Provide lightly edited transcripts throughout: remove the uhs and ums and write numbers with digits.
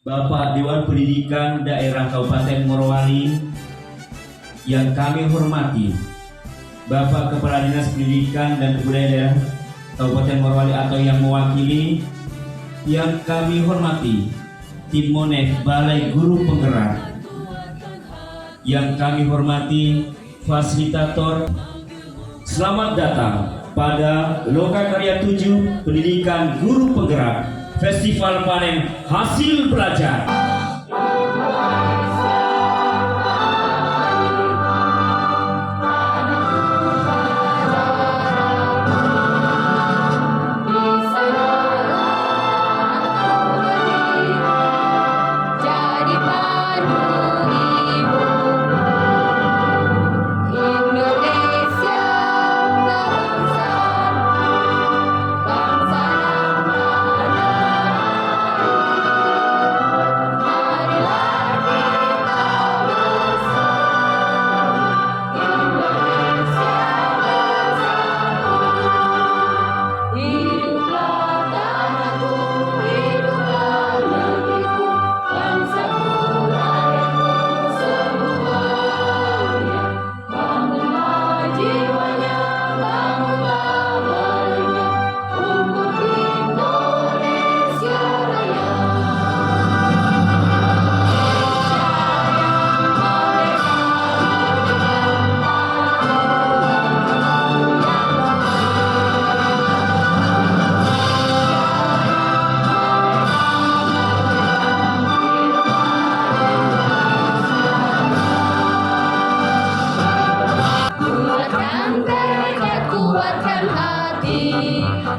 Bapak Dewan Pendidikan Daerah Kabupaten Morowali yang kami hormati, Bapak Kepala Dinas Pendidikan dan Kebudayaan Daerah Kabupaten Morowali atau yang mewakili, yang kami hormati tim Monef Balai Guru Penggerak, yang kami hormati fasilitator. Selamat datang pada Lokakarya 7 Pendidikan Guru Penggerak Festival Panen Hasil Belajar.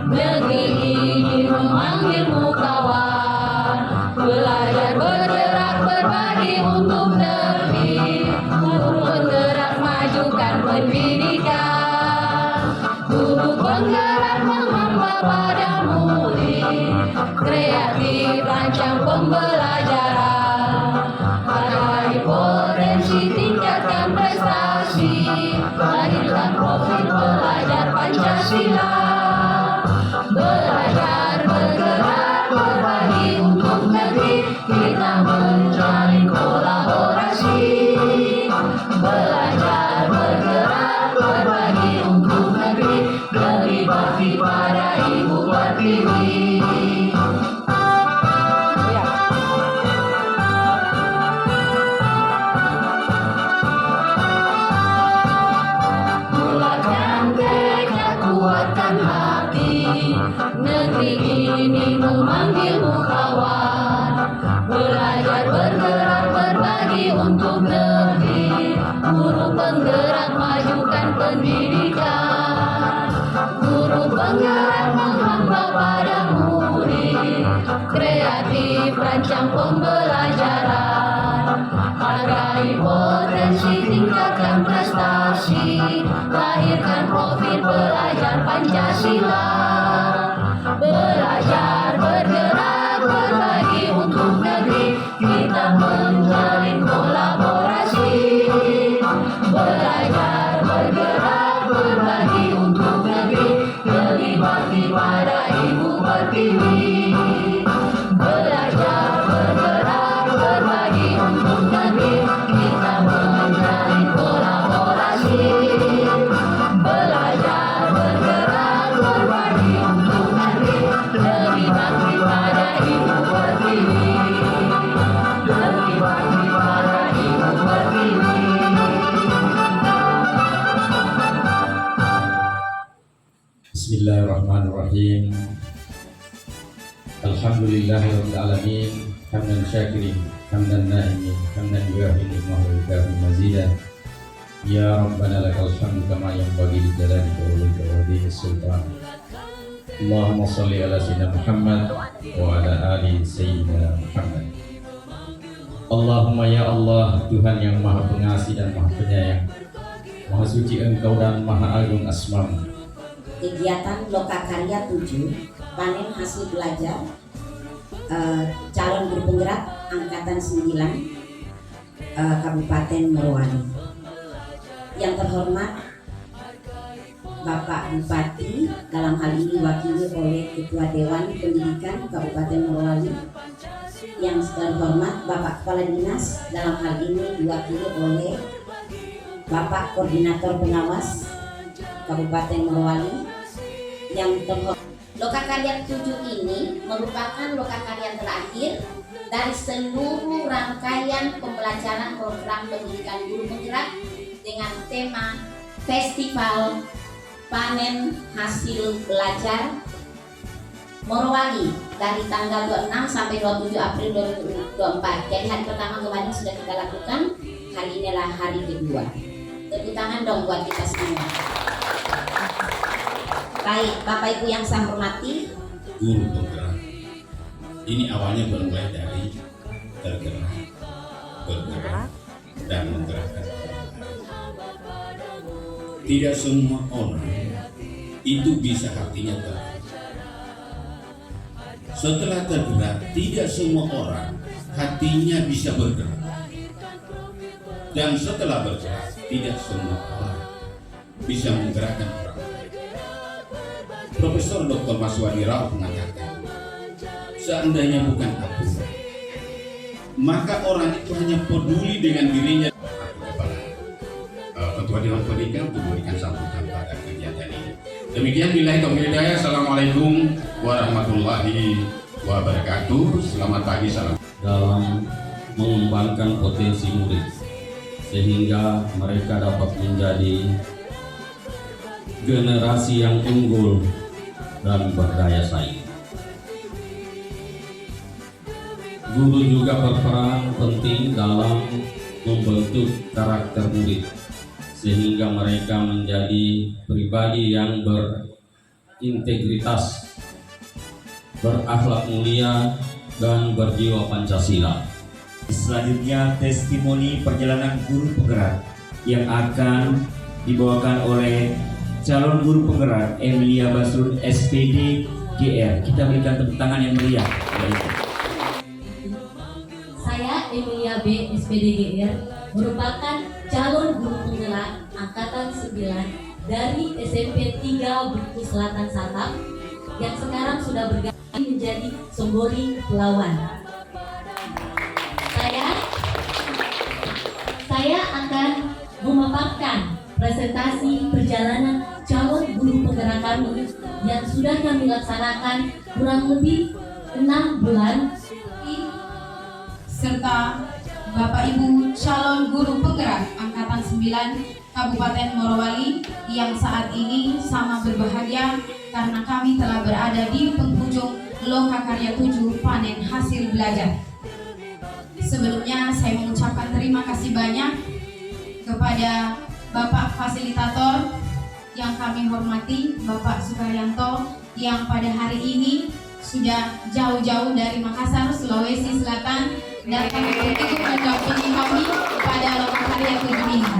Negeri ini memanggilmu kawan, belajar bergerak berbagi untuk negeri, guru penggerak majukan pendidikan, guru penggerak menghamba pada murid, kreatif rancang pembelajaran, hargai potensi tingkatkan prestasi, lahirkan profil pelajar Pancasila. Belajar bergerak berbagi untuk negeri, kita menjalin kolaborasi. Belajar bergerak berbagi untuk negeri, berbakti pada Ibu Pertiwi. Bulatkan tekad, kuatkan hati, negeri ini memanggilmu kawan, belajar bergerak berbagi untuk negeri, guru penggerak majukan pendidikan, guru penggerak menghamba pada murid, kreatif rancang pembelajaran, hargai potensi tingkatkan prestasi, lahirkan profil pelajar Pancasila. Belajar bergerak berbagi untuk negeri, kita menjalin kolaborasi. Belajar bergerak berbagi untuk negeri, berbakti pada Ibu Pertiwi. Belajar bergerak berbagi untuk negeri, kita menjalin kolaborasi. Belajar bergerak berbagi untuk negeri, berbakti pada Ibu Pertiwi. Berbakti pada Ibu Pertiwi. Bismillahirrahmanirrahim. Alhamdulillahirabbil alamin, hamdan syakirin, hamdan na'imin, hamdan yuafi ni'mahu wa yukafi mazidah. Ya Rabbana lakal hamdu kama yanbaghi li jalalika wa li jalali sultan. Allahumma shalli ala sayyidina Muhammad wa ala ali sayyidina Muhammad. Allahumma ya Allah, Tuhan yang Maha Pengasih dan Maha Penyayang, Maha Suci Engkau dan Maha Agung Asma-Mu. Kegiatan Lokakarya 7 Panen Hasil Belajar calon guru penggerak angkatan 9 Kabupaten Morowali. Yang terhormat Bapak Bupati, dalam hal ini diwakili oleh Ketua Dewan Pendidikan Kabupaten Morowali, yang terhormat Bapak Kepala Dinas, dalam hal ini diwakili oleh Bapak Koordinator Pengawas Kabupaten Morowali yang terhormat. Lokakarya 7 ini merupakan lokakarya terakhir dari seluruh rangkaian pembelajaran program pendidikan guru penggerak dengan tema Festival Panen Hasil Belajar Morowali dari tanggal 26 sampai 27 April 2024. Jadi hari pertama kemarin sudah kita lakukan, hari inilah hari kedua. Tepuk tangan dong buat kita semua. Baik, Bapak Ibu yang saya hormati, guru penggerak ini awalnya bermulai dari tergerak, bergerak, dan menggerakkan. Tidak semua orang itu bisa hatinya tergerak. Setelah tergerak, tidak semua orang hatinya bisa bergerak. Dan setelah bergerak, tidak semua orang bisa menggerakkan orang. Profesor Dr. Maswadi Rao mengatakan, seandainya bukan aku, maka orang itu hanya peduli dengan dirinya. Ketua Dewan Pendidikan untuk memberikan sambutan pada kegiatan ini. Demikian, billahi taufiq wal hidayah. Assalamualaikum warahmatullahi wabarakatuh. Selamat pagi, salam. Dalam mengembangkan potensi murid sehingga mereka dapat menjadi generasi yang unggul dan berdaya saing. Guru juga berperan penting dalam membentuk karakter murid sehingga mereka menjadi pribadi yang berintegritas, berakhlak mulia, dan berjiwa Pancasila. Selanjutnya testimoni perjalanan guru penggerak yang akan dibawakan oleh calon guru penggerak Emilia Basrun SPD GR. Kita berikan tepuk tangan yang meriah. Saya Emilia B. SPD GR merupakan calon guru penggerak angkatan 9 dari SMP 3 Buku Selatan Satap yang sekarang sudah berganti menjadi Sombori Pelawan. Saya akan memaparkan presentasi perjalanan calon guru penggerak kami yang sudah kami laksanakan kurang lebih 6 bulan, serta Bapak Ibu calon guru penggerak angkatan 9 Kabupaten Morowali yang saat ini sama berbahagia karena kami telah berada di penghujung Lokakarya 7 Panen Hasil Belajar. Sebelumnya saya mengucapkan terima kasih banyak kepada Bapak Fasilitator yang kami hormati, Bapak Sukaryanto, yang pada hari ini sudah jauh-jauh dari Makassar, Sulawesi Selatan datang untuk ikut mendampingi kami pada Lokakarya 7 ini.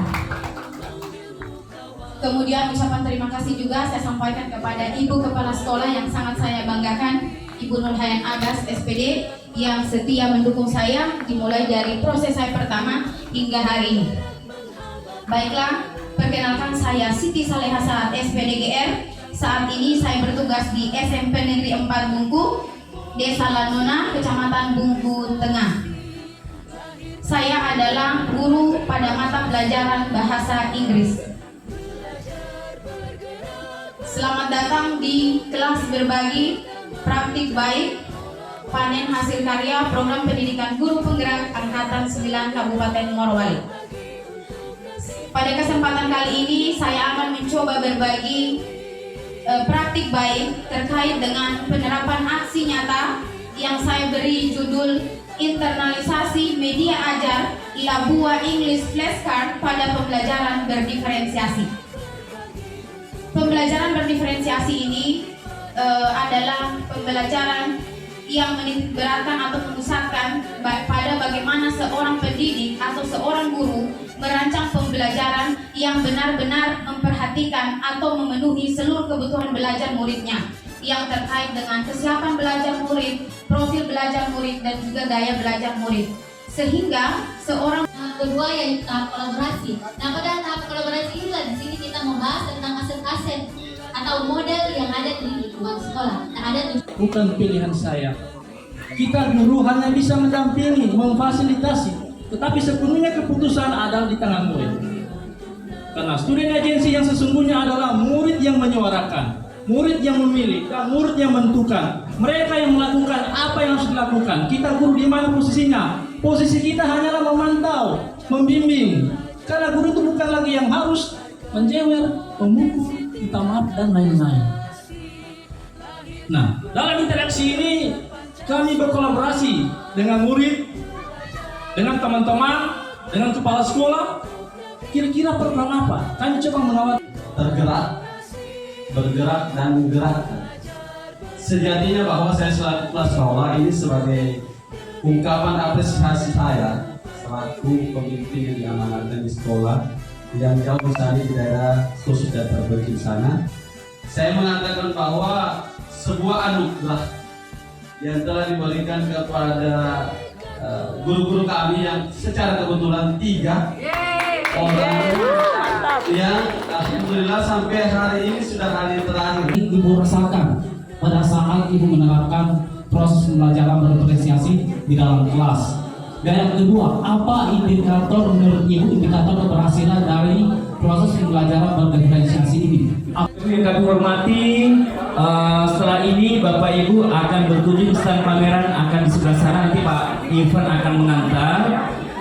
Kemudian ucapan terima kasih juga saya sampaikan kepada Ibu Kepala Sekolah yang sangat saya banggakan, Ibu Nurhayan Agas SPD, yang setia mendukung saya dimulai dari proses saya pertama hingga hari ini. Baiklah, perkenalkan saya Siti Saleha Saat SPD GR. Saat ini saya bertugas di SMP Negeri 4 Bungku, Desa Lanona, Kecamatan Bungku Tengah. Saya adalah guru pada mata pelajaran Bahasa Inggris. Selamat datang di kelas berbagi praktik baik panen hasil karya program pendidikan guru penggerak angkatan 9 Kabupaten Morowali. Pada kesempatan kali ini saya akan mencoba berbagi praktik baik terkait dengan penerapan aksi nyata yang saya beri judul internalisasi media ajar Labua English Flashcard pada pembelajaran berdiferensiasi. Pembelajaran berdiferensiasi ini adalah pembelajaran yang menitikberatkan atau memusatkan pada bagaimana seorang pendidik atau seorang guru merancang pembelajaran yang benar-benar memperhatikan atau memenuhi seluruh kebutuhan belajar muridnya yang terkait dengan kesiapan belajar murid, profil belajar murid, dan juga gaya belajar murid. Sehingga seorang kedua yaitu tahap kolaborasi. Nah, pada tahap kolaborasi inilah di sini kita membahas tentang aset-aset atau model yang ada di lingkungan sekolah. Nah, ada bukan pilihan saya, Kita guru hanya bisa mendampingi, memfasilitasi, tetapi sepenuhnya keputusan ada di tangan murid. Karena student agency yang sesungguhnya adalah murid yang menyuarakan, murid yang memilih, dan murid yang menentukan. Mereka yang melakukan apa yang harus dilakukan. Kita guru di mana posisinya? Posisi kita hanyalah memantau, membimbing. Karena guru itu bukan lagi yang harus menjewer, memukul, minta maaf, dan lain-lain. Nah, dalam interaksi ini kami berkolaborasi dengan murid, dengan teman-teman, dengan kepala sekolah. Kira-kira program apa? Kami coba menawar. Tergerak, bergerak, dan menggerakkan. Sejatinya bahwa saya selaku kelas sekolah ini sebagai ungkapan apresiasi saya selaku pemimpin yang diamanatkan di sekolah yang jauh besar di daerah khusus dan terpencil sana. Saya mengatakan bahwa sebuah anugerah yang telah diberikan kepada guru-guru kami yang secara kebetulan 3 orang yang alhamdulillah sampai hari ini sudah hari terakhir. Ibu rasakan pada saat ibu menerapkan proses pembelajaran berapresiasi di dalam kelas. Dan yang kedua, apa indikator menurut ibu, indikator keberhasilan dari proses pembelajaran berdiferensiasi ini? Yang kami hormati, setelah ini Bapak Ibu akan berkunjung ke stand pameran, akan di sebelah sana, nanti Pak Ivan akan mengantar.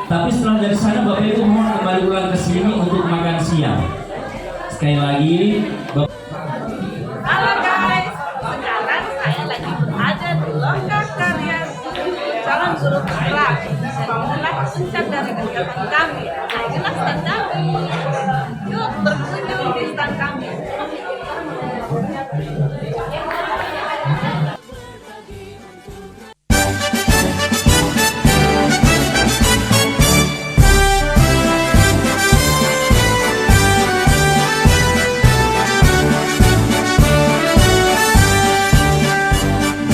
Tapi setelah dari sana Bapak Ibu mohon kembali ulang ke sini untuk makan siang. Sekali lagi, Halo guys, sekarang saya lagi berada di lokasi karya calon guru penggerak. Dan inilah puncak dari kegiatan kami. Nah, inilah stand kami. Yuk berkunjung di stand kami.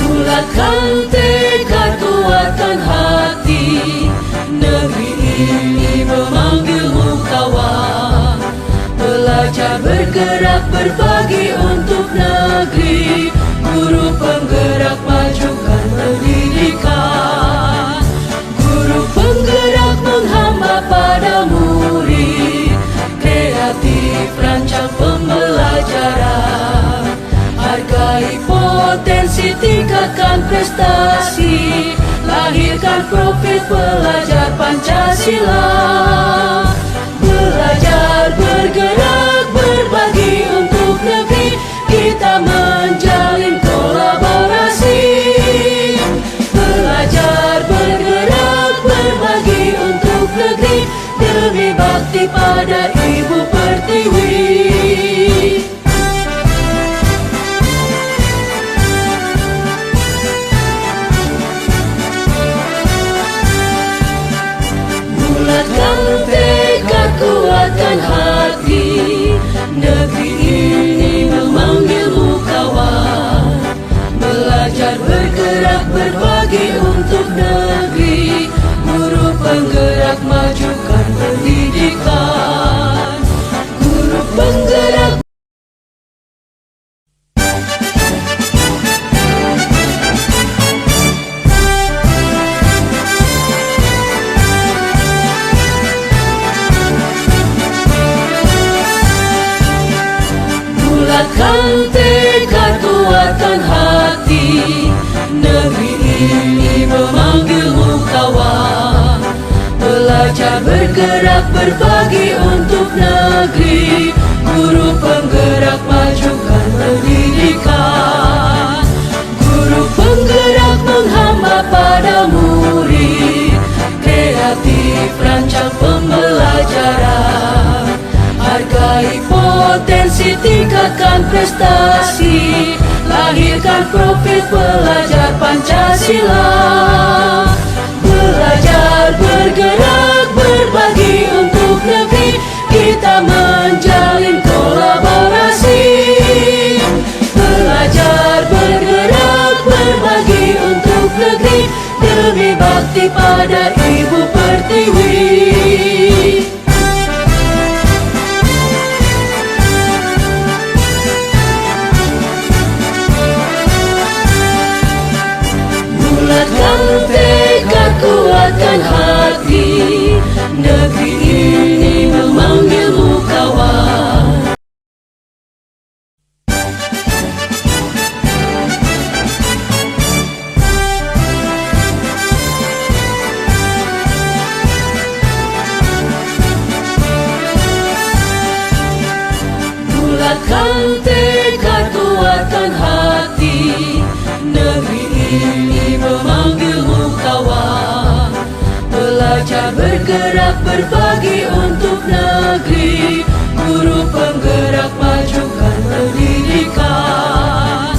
Bulatkan tekad, kuatkan hati. Negeri ini memanggilmu kawan. Belajar, bergerak, berbagi untuk negeri. Guru penggerak, majukan pendidikan. Guru penggerak menghamba pada murid. Kreatif, rancang pembelajaran. Hargai potensi, tingkatkan prestasi. Lahirkan profil pelajar Pancasila. Belajar, bergerak, berbagi untuk negeri. Kita menjalin kolaborasi. Belajar, bergerak, berbagi untuk negeri. Demi bakti pada Ibu Pertiwi. Bulatkan tekad, kuatkan hati. Negeri ini memanggilmu kawan. Belajar, bergerak, berbagi untuk negeri. Guru penggerak, majukan pendidikan. Guru penggerak. Bulatkan tekad, kuatkan hati. Negeri ini memanggilmu kawan. Belajar, bergerak, berbagi untuk negeri. Guru penggerak, majukan pendidikan. Guru penggerak menghamba pada murid. Kreatif, rancang pembelajaran. Hargai potensi, tingkatkan prestasi. Lahirkan profil pelajar Pancasila. Belajar, bergerak, berbagi untuk negeri. Kita menjalin kolaborasi. Belajar, bergerak, berbagi untuk negeri. Demi bakti pada Ibu Pertiwi. Bulatkan Bulatkan tekad, kuatkan hati, negeri ini memanggilmu kawan. Belajar, bergerak, berbagi untuk negeri, guru penggerak majukan pendidikan.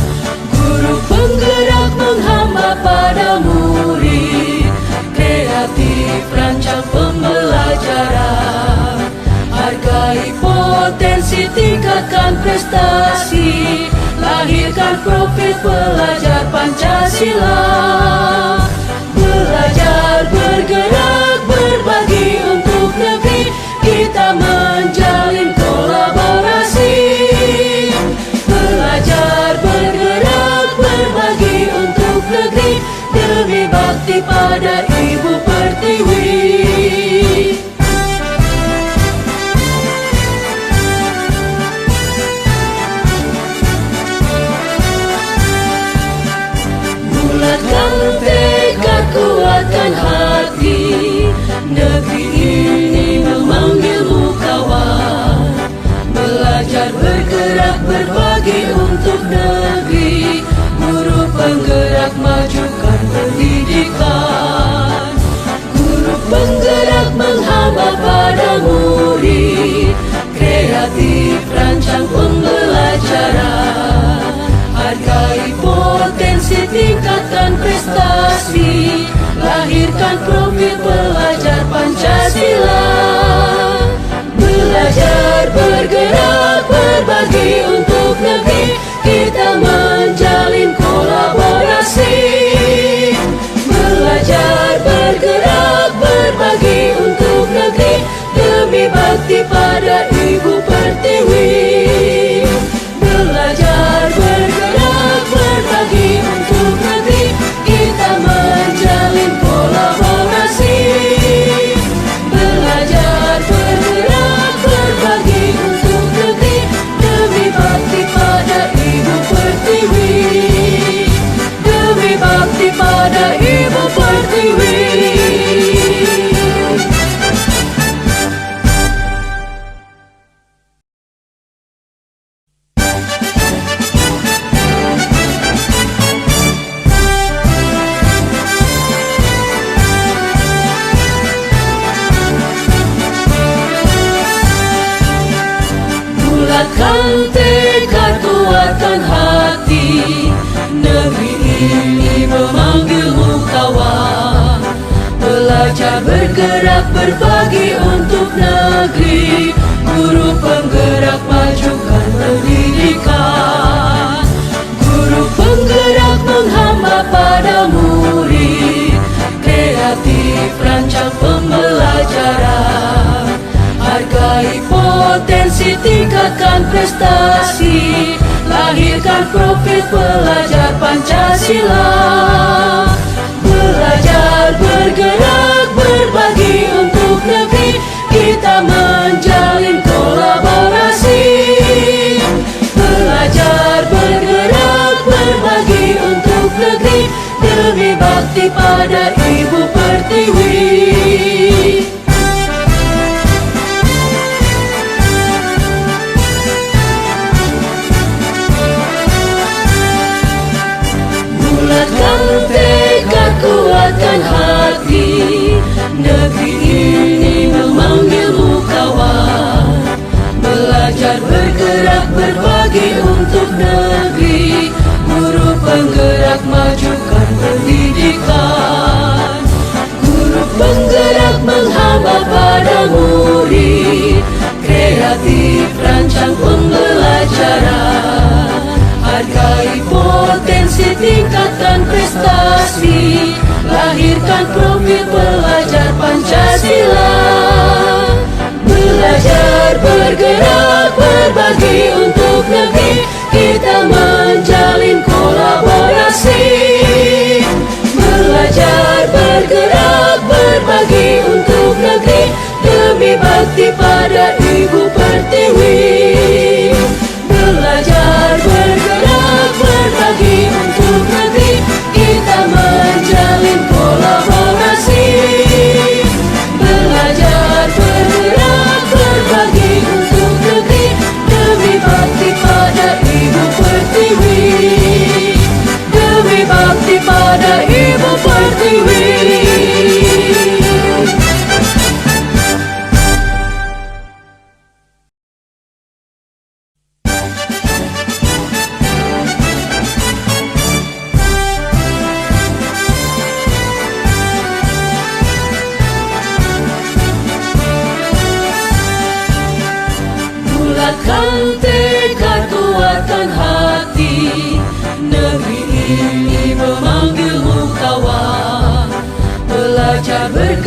Guru penggerak menghamba pada murid, kreatif rancang pembelajaran. Hargai potensi, tingkatkan prestasi, lahirkan profil pelajar Pancasila. Belajar, bergerak, berbagi untuk negeri, kita menjalin kolaborasi. Belajar, bergerak, berbagi untuk negeri, demi bakti pada Ibu Pertiwi. Bulatkan tekad, kuatkan hati, negeri ini memanggilmu kawan. Belajar, bergerak, berbagi untuk negeri, guru penggerak majukan pendidikan. Guru penggerak menghamba pada murid, kreatif rancang pembelajaran. Hargai potensi, tingkatkan prestasi, lahirkan profil pelajar Pancasila. Belajar, bergerak, berbagi untuk negeri, kita menjalin kolaborasi. Belajar, bergerak, berbagi untuk negeri, demi bakti pada Ibu Pertiwi. Belajar, bergerak, berbagi untuk negeri, kita menjalin kolaborasi. Belajar, bergerak, berbagi untuk negeri, demi bakti pada Ibu Pertiwi. Demi bakti pada Ibu Pertiwi. Bulatkan tekad, kuatkan hati, negeri ini memanggilmu kawan. Belajar, bergerak, berbagi untuk negeri, guru penggerak majukan pendidikan. Guru penggerak menghamba pada murid, kreatif rancang pembelajaran. Hargai potensi, tingkatkan prestasi, lahirkan profil pelajar Pancasila. Belajar, bergerak, berbagi untuk negeri, kita menjalin kolaborasi. Belajar, bergerak, berbagi untuk negeri, demi bakti pada Ibu Pertiwi. Bulatkan tekad, kuatkan hati, negeri ini memanggilmu kawan. Belajar, bergerak, berbagi untuk negeri, guru penggerak majukan pendidikan. Guru penggerak menghamba pada murid, kreatif rancang pembelajaran. Hargai potensi, tingkatkan prestasi, lahirkan profil pelajar Pancasila. Belajar, bergerak, berbagi untuk negeri, kita menjalin kolaborasi. Belajar, bergerak, berbagi untuk negeri, demi bakti pada Ibu Pertiwi. Belajar, bergerak, berbagi untuk negeri, kita menjalin kolaborasi. Belajar, bergerak, berbagi untuk negeri, demi bakti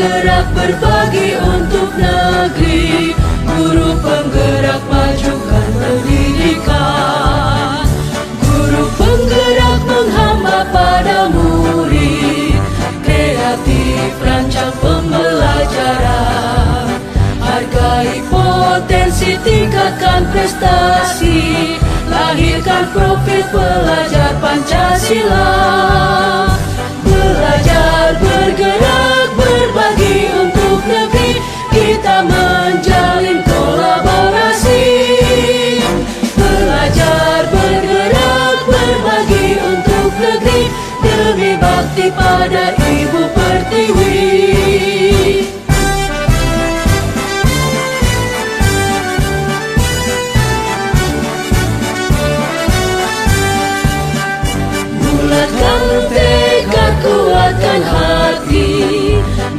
bergerak berbagi untuk negeri, guru penggerak majukan pendidikan, guru penggerak menghamba pada murid, kreatif rancang pembelajaran, hargai potensi, tingkatkan prestasi, lahirkan profil pelajar Pancasila. Belajar, bergerak, berbagi untuk negeri, kita menjalin kolaborasi. Belajar, bergerak, berbagi untuk negeri, demi bakti pada Ibu Pertiwi. Bulatkan tekad, kuatkan hati,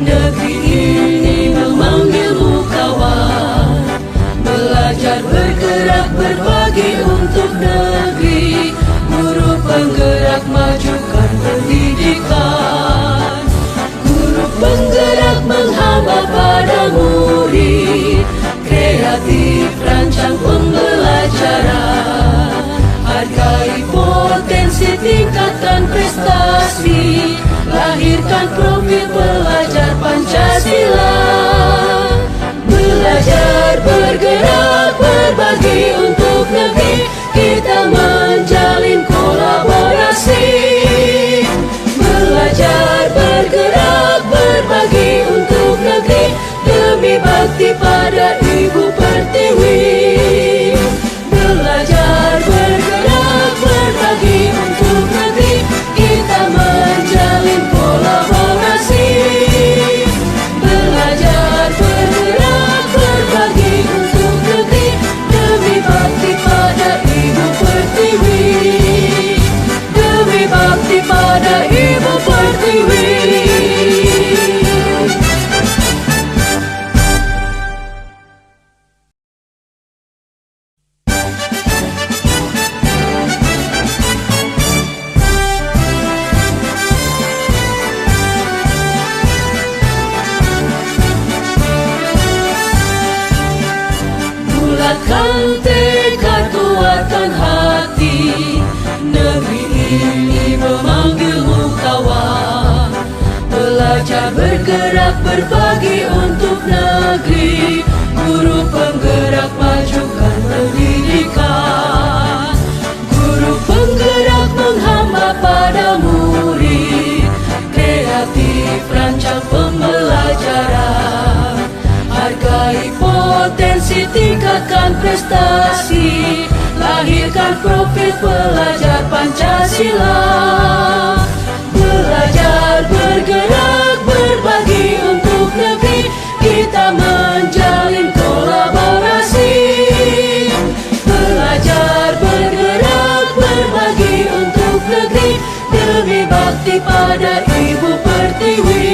negeri ini memanggilmu kawan. Belajar, bergerak, berbagi untuk negeri, guru penggerak majukan pendidikan, guru penggerak menghamba pada murid, kreatif rancang pembelajaran, hargai potensi, tingkatkan prestasi, lahirkan profil pelajar Pancasila. Belajar, bergerak, berbagi untuk negeri, kita menjalin kolaborasi. Belajar, bergerak, berbagi untuk negeri, demi bakti pada Ibu Pertiwi. Belajar, bergerak, berbagi untuk negeri, kita menjalin kolaborasi. Belajar, bergerak, berbagi untuk negeri, demi bakti pada Ibu Pertiwi. Demi bakti pada Ibu Pertiwi. Bulatkan tekad, kuatkan hati, negeri ini memanggilmu kawan. Belajar, bergerak, berbagi untuk negeri, guru penggerak majukan pendidikan, guru penggerak menghamba pada murid, kreatif rancang pembelajaran, hargai potensi, tingkatkan prestasi, lahirkan profil pelajar Pancasila. Belajar, bergerak, berbagi untuk negeri, kita menjalin kolaborasi. Belajar, bergerak, berbagi untuk negeri, demi bakti pada Ibu Pertiwi.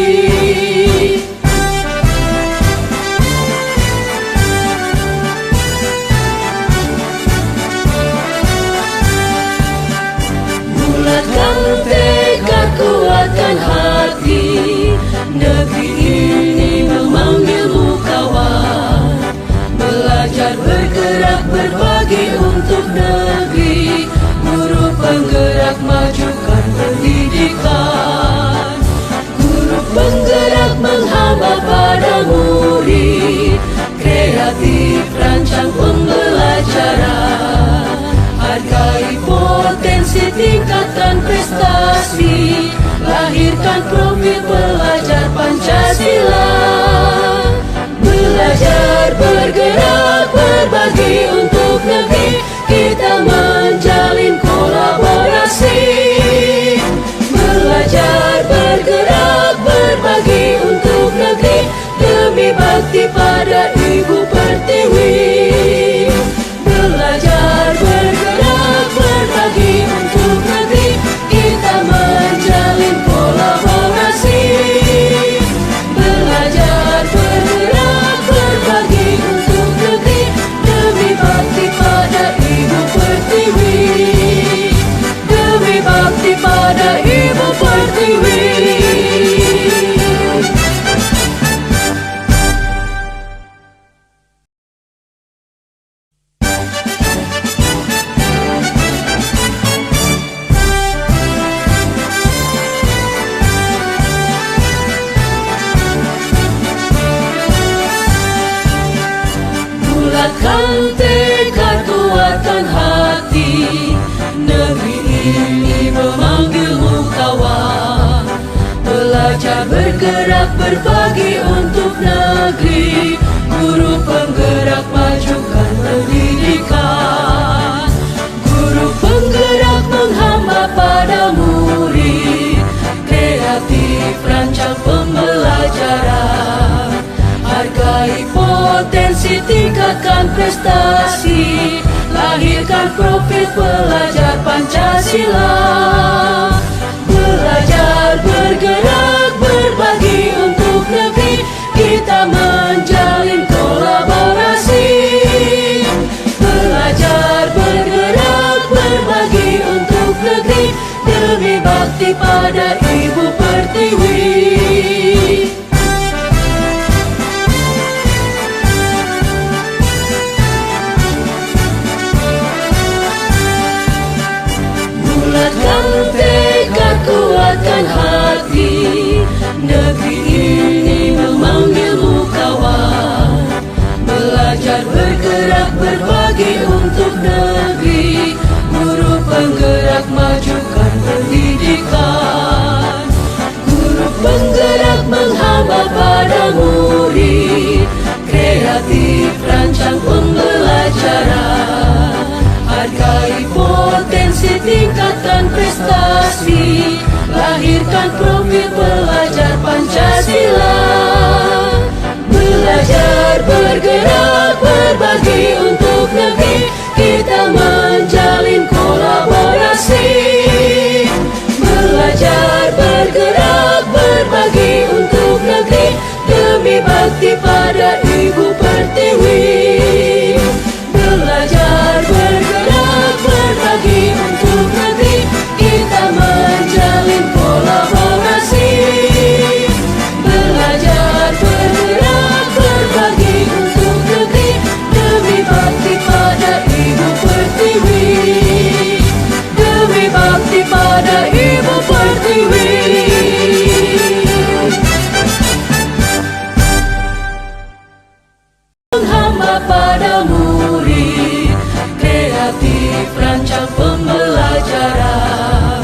Bulatkan tekad, kuatkan hati, negeri ini memanggilmu kawan. Belajar, bergerak, berbagi untuk negeri, guru penggerak majukan pendidikan, guru penggerak menghamba pada murid, kreatif rancang pembelajaran, hargai potensi, tingkatkan prestasi, lahirkan profil pelajar Pancasila. Belajar, bergerak, berbagi untuk negeri, kita menjalin kolaborasi. Belajar, bergerak, berbagi untuk negeri, demi bakti pada Ibu Pertiwi. Belajar, bergerak, berbagi untuk negeri, kita menjalin kolaborasi. Belajar, bergerak, berbagi untuk negeri, demi bakti pada Ibu Pertiwi. Demi bakti pada Ibu Pertiwi. Bulatkan tekad, kuatkan hati, negeri ini memanggilmu kawan. Belajar, bergerak, berbagi untuk negeri. Guru penggerak, majukan pendidikan. Guru penggerak menghamba pada murid. Kreatif, rancang pembelajaran. Hargai potensi, tingkatkan prestasi. Lahirkan profil pelajar Pancasila. Belajar, bergerak, berbagi untuk negeri. Kita menjalin kolaborasi. Belajar, bergerak, berbagi untuk negeri. Demi bakti pada Ibu Pertiwi. Bulatkan tekad, kuatkan hati, negeri ini memanggilmu kawan. Belajar, bergerak, berbagi untuk negeri. Guru penggerak, majukan pendidikan. Guru penggerak menghamba pada murid. Kreatif, rancang pembelajaran. Hargai potensi, tingkatkan prestasi. Lahirkan profil pelajar Pancasila. Belajar, bergerak, berbagi untuk negeri. Kita menjalin kolaborasi. Belajar, bergerak, berbagi untuk negeri. Demi bakti pada Ibu Pertiwi. Belajar, bergerak, berbagi untuk negeri. Kita menjalin kolaborasi. Belajar, bergerak, berbagi untuk negeri. Demi bakti pada Ibu Pertiwi. Demi bakti pada Ibu Pertiwi. Menghamba pada murid. Kreatif, rancang pembelajaran.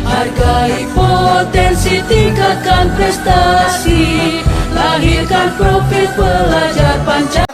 Hargai potensi, tingkatkan prestasi. Lahirkan profil pelajar Pancasila.